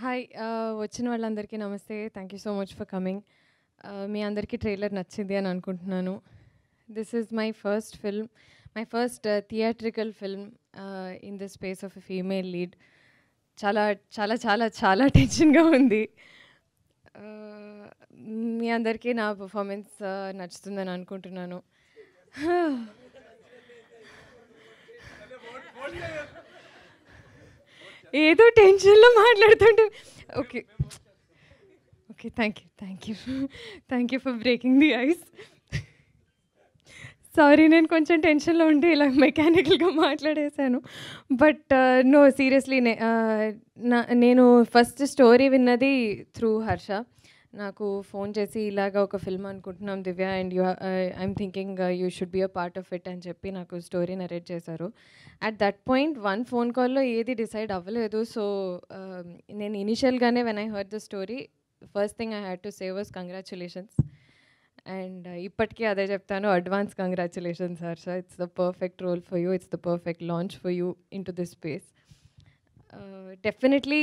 Hi వచ్చిన వాళ్ళందరికీ నమస్తే. Thank you so much for coming. మీ అందరికీ ట్రైలర్ నచ్చింది అని అనుకుంటున్నాను. This is my first film, my first theatrical film in the space of a female lead. చాలా చాలా చాలా చాలా టెన్షన్గా ఉంది. మీ అందరికీ నా పర్ఫార్మెన్స్ నచ్చుతుందని అనుకుంటున్నాను. ఏదో టెన్షన్లో మాట్లాడుతుంటే okay okay thank you for breaking the ice. Sorry, నేను కొంచెం టెన్షన్లో ఉండి ఇలా మెకానికల్గా మాట్లాడేశాను. బట్ నో, సీరియస్లీ నేను ఫస్ట్ స్టోరీ విన్నది త్రూ హర్ష. నాకు ఫోన్ చేసి ఇలాగ ఒక ఫిల్మ్ అనుకుంటున్నాం Divya, and I'm thinking you should be a part of it అని చెప్పి నాకు స్టోరీ నరేట్ చేశారు. At that point one phone కాల్లో ఏది డిసైడ్ అవ్వలేదు. సో నేను ఇనిషియల్గానే when I heard the story, first thing I had to say was congratulations. And ఇప్పటికీ అదే చెప్తాను, advance congratulations Harsha. It's the perfect role for you, it's the perfect launch for you into this space. Definitely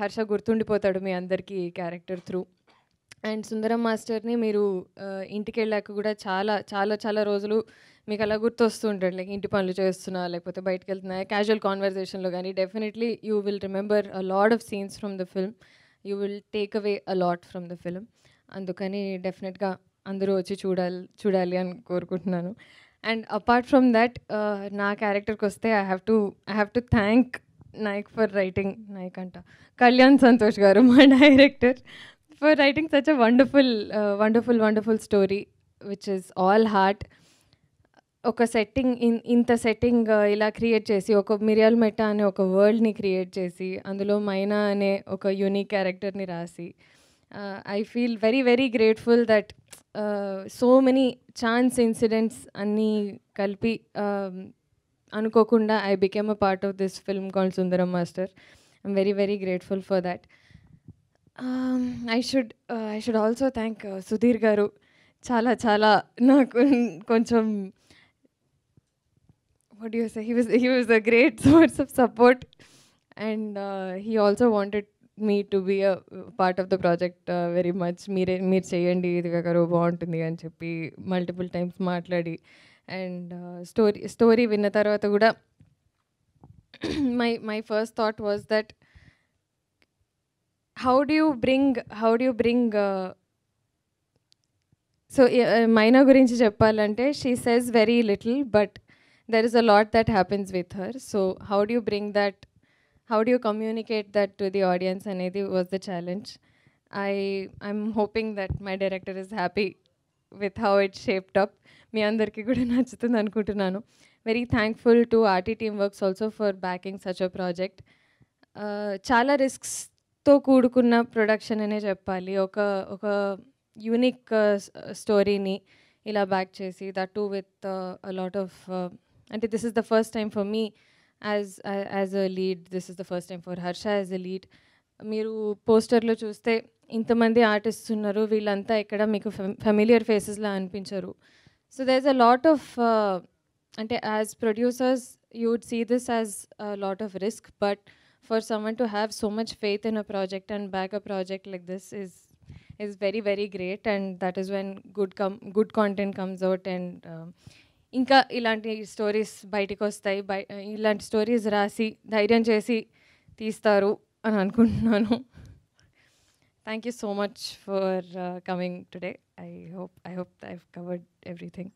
Harsha గుర్తుండిపోతాడు మీ అందరికీ ఈ character through. And సుందరం మాస్టర్ని మీరు ఇంటికి వెళ్ళాక కూడా చాలా చాలా చాలా రోజులు మీకు అలా గుర్తొస్తూ ఉంటాడు. లైక్ ఇంటి పనులు చేస్తున్నా, లేకపోతే బయటకు వెళ్తున్నా, క్యాజువల్ కాన్వర్జేషన్లో కానీ definitely you will remember a lot of scenes from the film. You will take away a lot from the film. అందుకని డెఫినెట్గా అందరూ వచ్చి చూడాలి అని కోరుకుంటున్నాను. అండ్ అపార్ట్ ఫ్రమ్ దట్, నా క్యారెక్టర్కి వస్తే I have to thank Nayak for writing, Nayak అంట కళ్యాణ్ సంతోష్ గారు, మా director, for writing such a wonderful story which is all heart. ఒక సెట్టింగ్ ఇంత సెట్టింగ్ ఇలా క్రియేట్ చేసి, ఒక మిరియాల్ మెట్ట అనే ఒక వరల్డ్ని క్రియేట్ చేసి, అందులో మైనా అనే ఒక యూనిక్ క్యారెక్టర్ని రాసి, I feel very very grateful that so many chance incidents అన్నీ కలిపి అనుకోకుండా I became a part of this film called Sundaram master. I'm very very grateful for that. I should also thank Sudheer గారు. చాలా నాకు కొంచెం what do you say, he was a great source of support, and he also wanted me to be a part of the project very much. మీరు చేయండి ఇది గారు బాగుంటుంది అని చెప్పి మల్టిపుల్ టైమ్స్ మాట్లాడి, అండ్ స్టోరీ విన్న తర్వాత కూడా my first thought was that how do you bring so Maina gurinchi cheppalante, she says very little, but there is a lot that happens with her. So how do you bring that, how do you communicate that to the audience anedi was the challenge. I'm hoping that my director is happy with how it shaped up. మీ అందరికీ కూడా నచ్చుతుంది అనుకుంటున్నాను. Very thankful to RT team works also for backing such a project. చాలా రిస్క్స్తో కూడుకున్న production అనే చెప్పాలి. ఒక యూనిక్ స్టోరీని ఇలా బ్యాక్ చేసి, that too with a lot of, అంటే this is the first time for me as a lead, this is the first time for Harsha as a lead. మీరు పోస్టర్లో చూస్తే ఇంతమంది ఆర్టిస్ట్స్ ఉన్నారు, వీళ్ళంతా ఇక్కడ మీకు ఫెమిలియర్ ఫేసెస్లా అనిపించరు. So there is a lot of, అంటే as producers you would see this as a lot of risk, but for someone to have so much faith in a project and back a project like this is very very great, and that is when good content comes out, and ఇంకా ఇలాంటి stories బయటికి వస్తాయి. ఇలాంటి stories రాసి ధైర్యం చేసి తీస్తారు అని అనుకుంటున్నాను. Thank you so much for coming today. I hope I've covered everything.